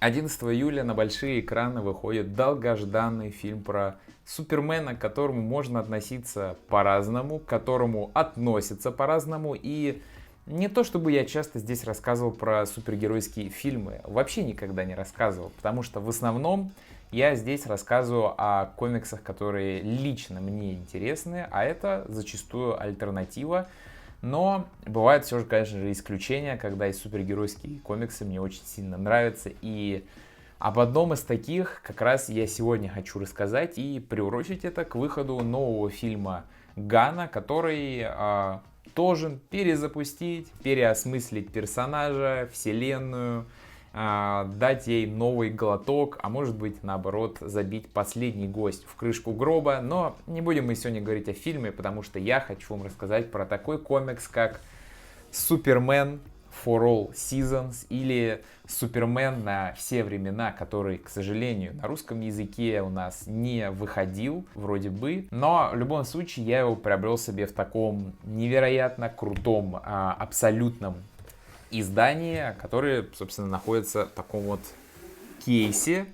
11 июля на большие экраны выходит долгожданный фильм про Супермена, к которому можно относиться по-разному, к которому относятся по-разному. И не то чтобы я часто здесь рассказывал про супергеройские фильмы, вообще никогда не рассказывал, потому что в основном я здесь рассказываю о комиксах, которые лично мне интересны, а это зачастую альтернатива. Но бывают все же, конечно же, исключения, когда и супергеройские комиксы мне очень сильно нравятся. И об одном из таких как раз я сегодня хочу рассказать и приурочить это к выходу нового фильма Ганна, который должен перезапустить, переосмыслить персонажа, вселенную, дать ей новый глоток, а может быть, наоборот, забить последний гость в крышку гроба. Но не будем мы сегодня говорить о фильме, потому что я хочу вам рассказать про такой комикс, как Супермен for All Seasons или Супермен на все времена, который, к сожалению, на русском языке у нас не выходил, вроде бы. Но в любом случае я его приобрел себе в таком невероятно крутом, абсолютном издании, которое, собственно, находится в таком вот кейсе.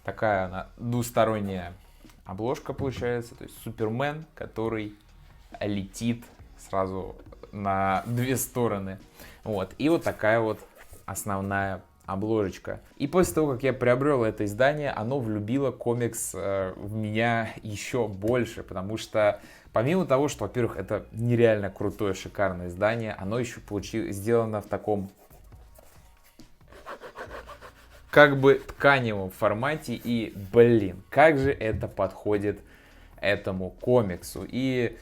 Такая она двусторонняя обложка получается. То есть Супермен, который летит сразу на две стороны. Вот. И вот такая вот основная обложечка. И после того, как я приобрел это издание, оно влюбило комикс в меня еще больше, потому что помимо того, что, во-первых, это нереально крутое, шикарное издание, оно еще сделано в таком как бы тканевом формате, и, блин, как же это подходит этому комиксу. И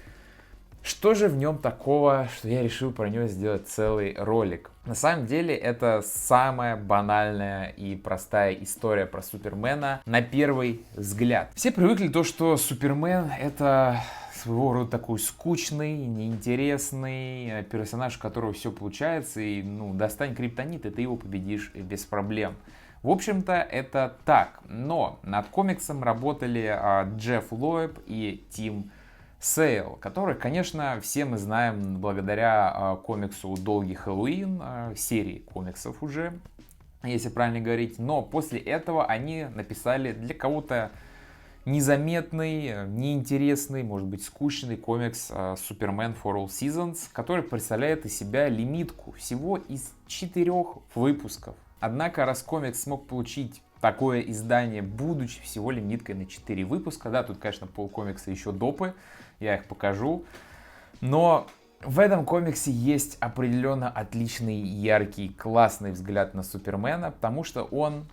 что же в нем такого, что я решил про него сделать целый ролик? На самом деле это самая банальная и простая история про Супермена на первый взгляд. Все привыкли то, что Супермен это своего рода такой скучный, неинтересный персонаж, у которого все получается, и достань криптонит, и ты его победишь без проблем. В общем-то, это так, но над комиксом работали Джефф Лоэб и Тим Сейл, который, конечно, все мы знаем благодаря комиксу «Долгий Хэллоуин», серии комиксов уже, если правильно говорить. Но после этого они написали для кого-то незаметный, неинтересный, может быть, скучный комикс «Супермен for All Seasons», который представляет из себя лимитку всего из 4 выпусков. Однако, раз комикс смог получить такое издание, будучи всего лимиткой на 4 выпуска, да, тут, конечно, полкомикса еще допы, я их покажу, но в этом комиксе есть определенно отличный, яркий, классный взгляд на Супермена, потому что он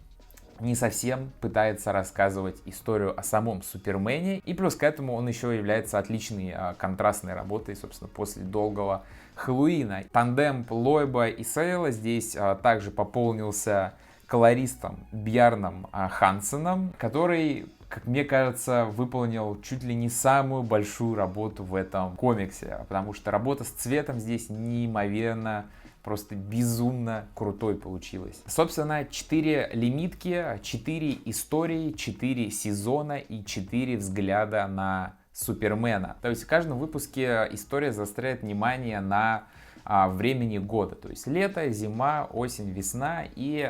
не совсем пытается рассказывать историю о самом Супермене, и плюс к этому он еще является отличной контрастной работой, собственно, после долгого Хэллоуина. Тандем Лоэба и Сейла здесь также пополнился колористом Бjarном Хансеном, который, как мне кажется, выполнил чуть ли не самую большую работу в этом комиксе, потому что работа с цветом здесь неимоверно, просто безумно крутой получилась. Собственно, 4 лимитки, 4 истории, 4 сезона и 4 взгляда на Супермена. То есть в каждом выпуске история заостряет внимание на времени года. То есть лето, зима, осень, весна. И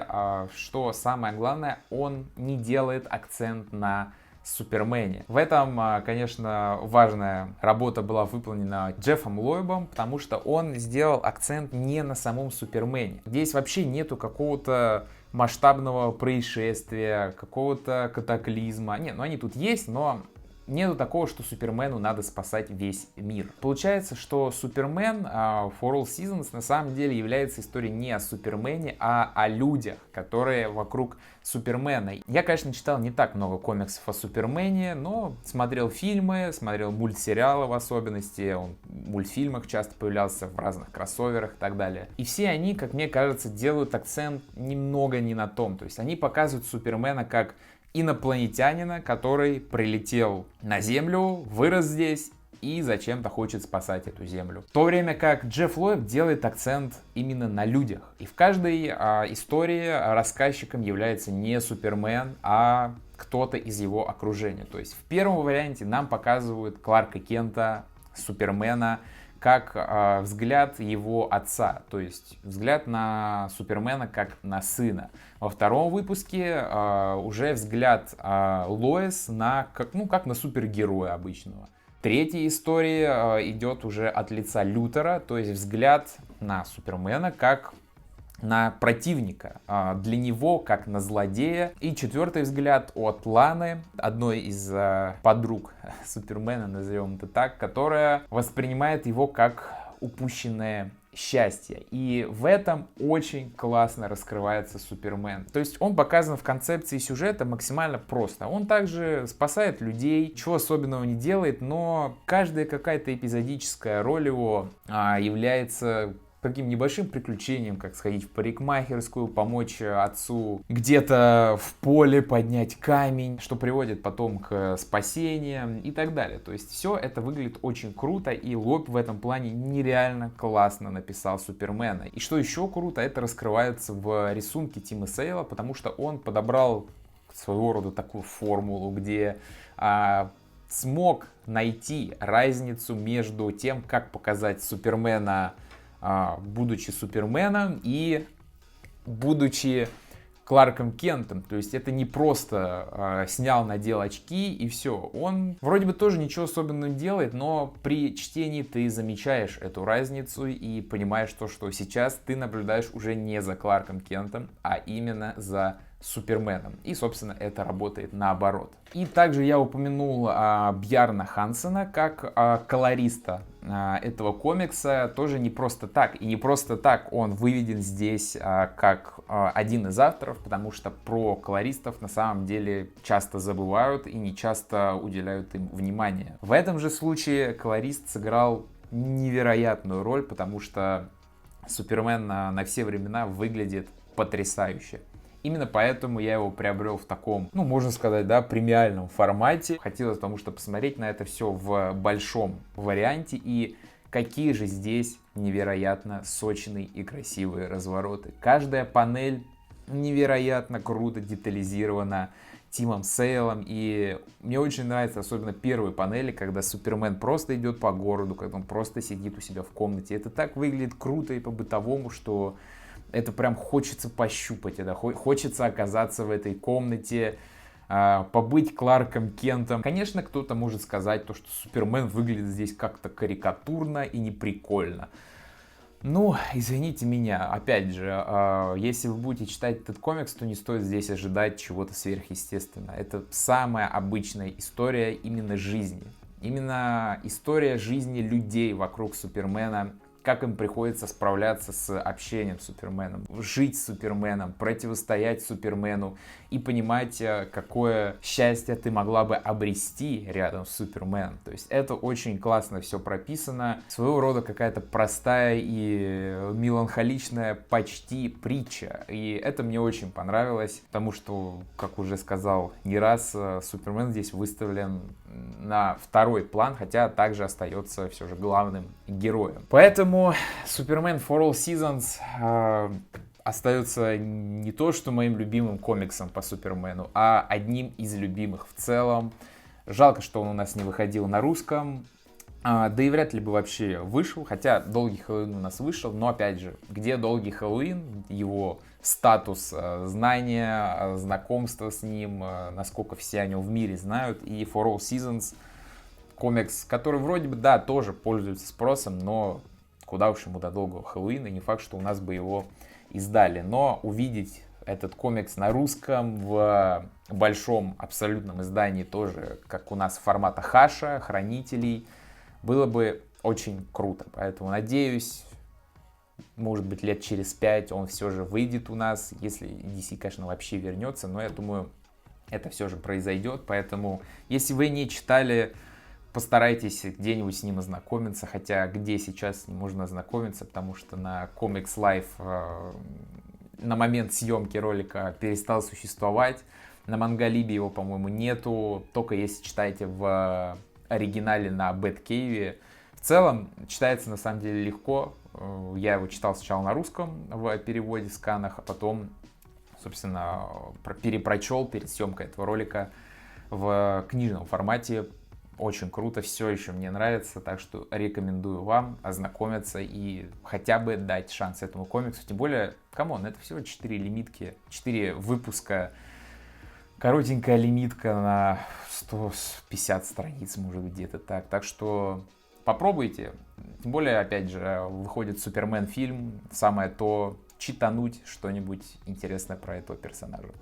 что самое главное, он не делает акцент на Супермене. В этом, конечно, важная работа была выполнена Джеффом Лоэбом, потому что он сделал акцент не на самом Супермене. Здесь вообще нету какого-то масштабного происшествия, какого-то катаклизма. Нет, они тут есть, но нету такого, что Супермену надо спасать весь мир. Получается, что Супермен For All Seasons на самом деле является историей не о Супермене, а о людях, которые вокруг Супермена. Я, конечно, читал не так много комиксов о Супермене, но смотрел фильмы, смотрел мультсериалы в особенности, он в мультфильмах часто появлялся, в разных кроссоверах и так далее. И все они, как мне кажется, делают акцент немного не на том. То есть они показывают Супермена как инопланетянина, который прилетел на Землю, вырос здесь и зачем-то хочет спасать эту Землю. В то время как Джефф Лоэб делает акцент именно на людях. И в каждой истории рассказчиком является не Супермен, а кто-то из его окружения. То есть в первом варианте нам показывают Кларка Кента, Супермена, как взгляд его отца, то есть взгляд на Супермена как на сына. Во втором выпуске уже взгляд Лоис на, как на супергероя обычного. Третья история идет уже от лица Лютера, то есть взгляд на Супермена как на противника, для него как на злодея. И четвертый взгляд от Ланы, одной из подруг Супермена, назовем это так, которая воспринимает его как упущенное счастье. И в этом очень классно раскрывается Супермен. То есть он показан в концепции сюжета максимально просто. Он также спасает людей, чего особенного не делает, но каждая какая-то эпизодическая роль его является каким небольшим приключением, как сходить в парикмахерскую, помочь отцу где-то в поле поднять камень, что приводит потом к спасению и так далее. То есть все это выглядит очень круто, и Лоб в этом плане нереально классно написал Супермена. И что еще круто, это раскрывается в рисунке Тима Сейла, потому что он подобрал своего рода такую формулу, где смог найти разницу между тем, как показать Супермена, будучи Суперменом и будучи Кларком Кентом. То есть это не просто снял, надел очки и все. Он вроде бы тоже ничего особенного не делает, но при чтении ты замечаешь эту разницу и понимаешь то, что сейчас ты наблюдаешь уже не за Кларком Кентом, а именно за Суперменом. И, собственно, это работает наоборот. И также я упомянул Бjarne Hansen как колориста этого комикса. Тоже не просто так. И не просто так он выведен здесь как один из авторов, потому что про колористов на самом деле часто забывают и не часто уделяют им внимание. В этом же случае колорист сыграл невероятную роль, потому что Супермен на все времена выглядит потрясающе. Именно поэтому я его приобрел в таком, можно сказать, премиальном формате. Хотелось, потому что посмотреть на это все в большом варианте. И какие же здесь невероятно сочные и красивые развороты. Каждая панель невероятно круто детализирована Тимом Сейлом. И мне очень нравятся особенно первые панели, когда Супермен просто идет по городу, когда он просто сидит у себя в комнате. Это так выглядит круто и по-бытовому, что это прям хочется пощупать, это хочется оказаться в этой комнате, побыть Кларком Кентом. Конечно, кто-то может сказать, что Супермен выглядит здесь как-то карикатурно и неприкольно. Извините меня, опять же, если вы будете читать этот комикс, то не стоит здесь ожидать чего-то сверхъестественного. Это самая обычная история именно жизни. Именно история жизни людей вокруг Супермена, как им приходится справляться с общением с Суперменом, жить с Суперменом, противостоять Супермену и понимать, какое счастье ты могла бы обрести рядом с Суперменом. То есть это очень классно все прописано. Своего рода какая-то простая и меланхоличная почти притча. И это мне очень понравилось, потому что, как уже сказал не раз, Супермен здесь выставлен на второй план, хотя также остается все же главным героем. Поэтому Superman for All Seasons остается не то, что моим любимым комиксом по Супермену, а одним из любимых в целом. Жалко, что он у нас не выходил на русском, да и вряд ли бы вообще вышел, хотя Долгий Хэллоуин у нас вышел, но опять же, где Долгий Хэллоуин, его статус знания, знакомства с ним, насколько все о нем в мире знают, и For All Seasons, комикс, который вроде бы, тоже пользуется спросом, но куда уж ему до Долгого Хэллоуина, не факт, что у нас бы его издали. Но увидеть этот комикс на русском в большом абсолютном издании тоже, как у нас формата Хаша, Хранителей, было бы очень круто. Поэтому надеюсь, может быть, лет через 5 он все же выйдет у нас, если DC, конечно, вообще вернется, но я думаю, это все же произойдет. Поэтому, если вы не читали, постарайтесь где-нибудь с ним ознакомиться, хотя где сейчас с ним можно ознакомиться, потому что на Comics Life на момент съемки ролика перестал существовать, на Мангалибе его, по-моему, нету, только если читаете в оригинале на Бэткейве. В целом, читается на самом деле легко, я его читал сначала на русском в переводе, в сканах, а потом, собственно, перепрочел перед съемкой этого ролика в книжном формате. очень круто, все еще мне нравится, так что рекомендую вам ознакомиться и хотя бы дать шанс этому комиксу. Тем более, камон, это всего 4 лимитки, 4 выпуска, коротенькая лимитка на 150 страниц, может быть, где-то так. Так что попробуйте. Тем более, опять же, выходит Супермен фильм, самое то читануть что-нибудь интересное про этого персонажа.